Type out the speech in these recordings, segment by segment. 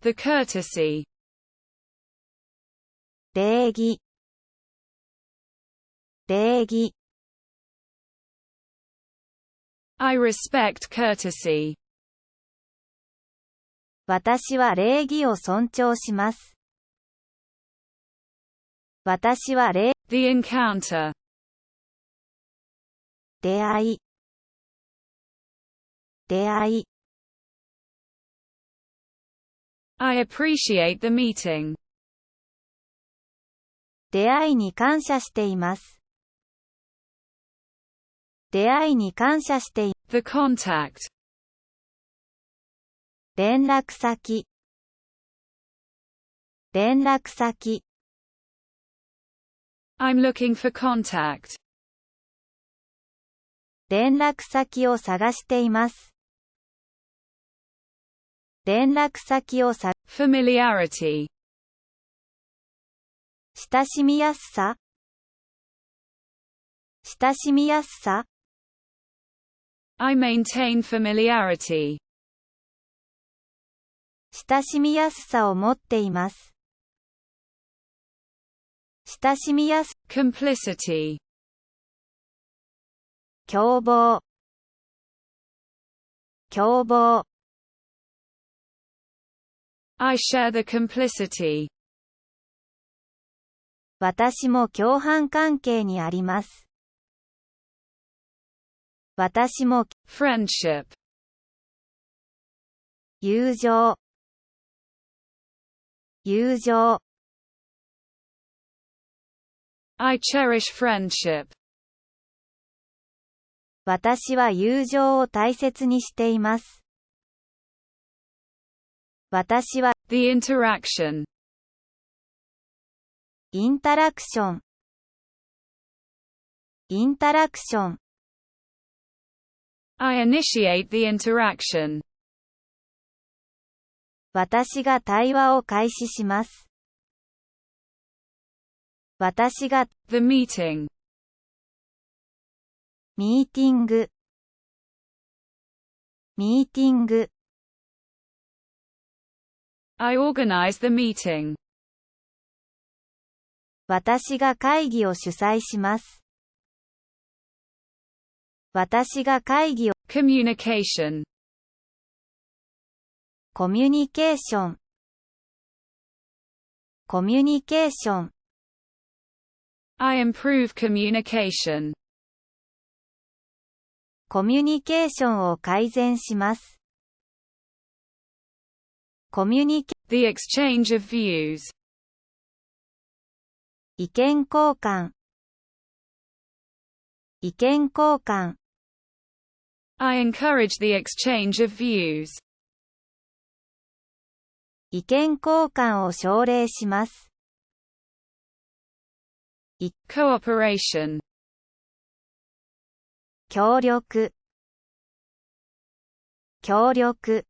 The courtesy. 礼儀。礼儀。I respect courtesy. 私は礼儀を尊重します。私は礼、The encounter. 出会い。出会い。I appreciate the meeting. 出会いに感謝しています。出会いに感謝してい、The contact. 連絡先。連絡先。I'm looking for contact. 連絡先を探しています。連絡先をさ、Familiarity. 親しみやすさ。親しみやすさ。I maintain familiarity. 親しみやすさを持っています。親しみやす、Complicity. 共謀。共謀。I share the complicity. 私も共犯関係にあります。私も、Friendship. 友情。友情。I cherish friendship. 私は友情を大切にしています。私は、The interaction. インタラクション。インタラクション。I initiate the interaction. 私が対話を開始します。私が、The meeting. ミーティング。ミーティング。I organize the meeting. 私が会議を主催します。私が会議を、Communication. コミュニケーション。コミュニケーション。I improve communication. コミュニケーションを改善します。コミュニケ、The exchange of views. 意見交換。意見交換。I encourage the exchange of views. 意見交換を奨励します。Cooperation. 協力。協力。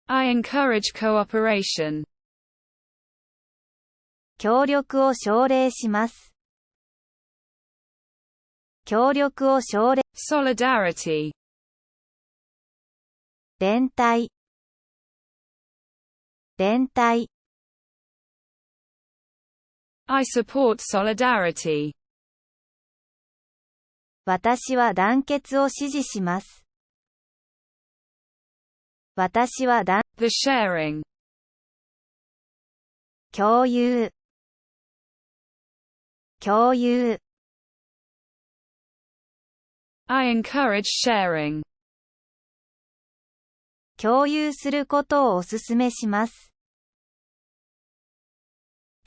I encourage cooperation. 協力を奨励します。協力を奨励。Solidarity. 連帯。連帯。I support solidarity. 私は団結を支持します。私はThe sharing. 共有。共有。I encourage sharing. 共有することをお勧めします。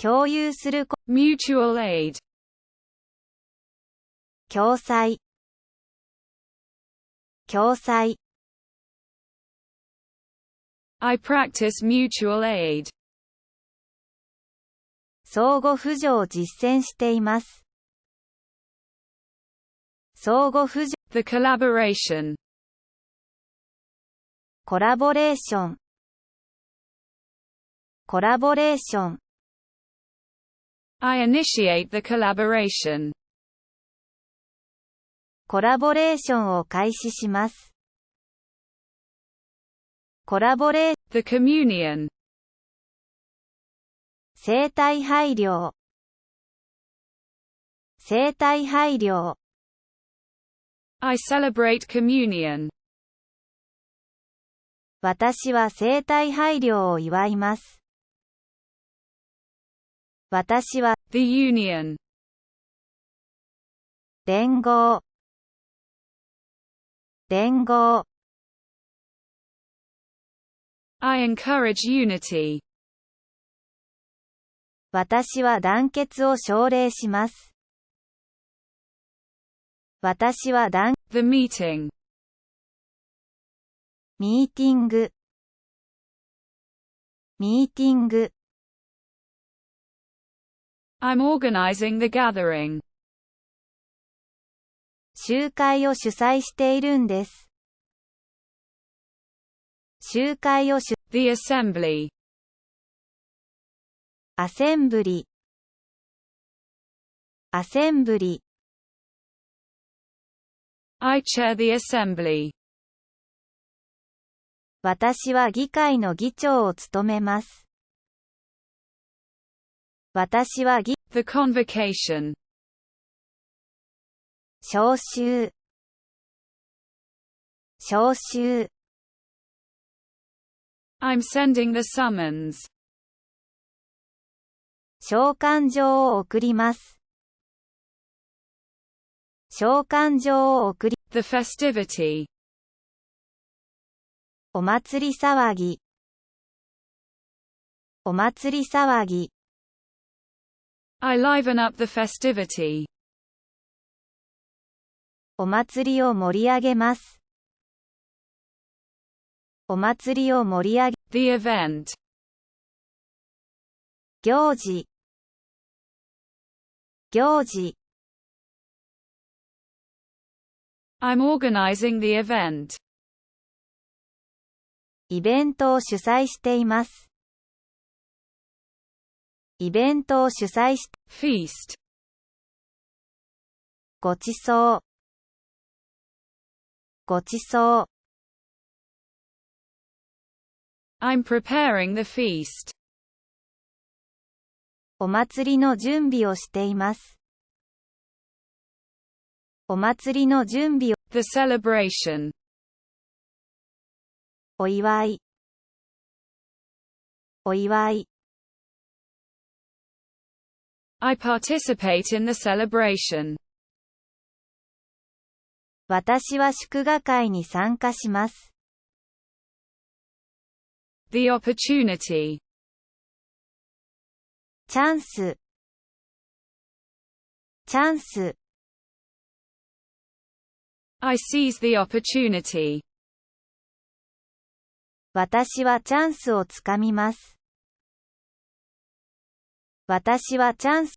共有するこ、Mutual aid. 共済。共済。I practice mutual aid. 相互扶助を実践しています。相互扶助。The collaboration. コラボレーション。コラボレーション。I initiate the collaboration. コラボレーションを開始します。コラボレー、The communion. 生体配慮、生体配慮、I celebrate communion. 私は生体配慮を祝います。私は、The union. 連合、連合、I encourage unity. 私は団結を奨励します。私はThe meeting. ミーティング、ミーティング、I'm organizing the gathering. 集会を主催しているんです。集会をThe assembly. アセンブリ、アセンブリ、I chair the assembly. 私は議会の議長を務めます。私はThe convocation. 招集、招集、I'm sending the summons. 召喚状を送ります。召喚状を送り、The festivity. お祭り騒ぎ、お祭り騒ぎ、I liven up the festivity. お祭りを盛り上げます。お祭りを盛り上げ、The event. 行事、行事、I'm organizing the event. イベントを主催しています。イベントを主催し、Feast. ごちそう、ごちそう、I'm preparing the feast. お祭りの準備をしています。お祭りの準備を、The celebration. お祝い、お祝い、I participate in the celebration. 私は祝賀会に参加します。The opportunity. チャンス、チャンス、I seize the opportunity. 私はチャンスをつかみます。私はチャンス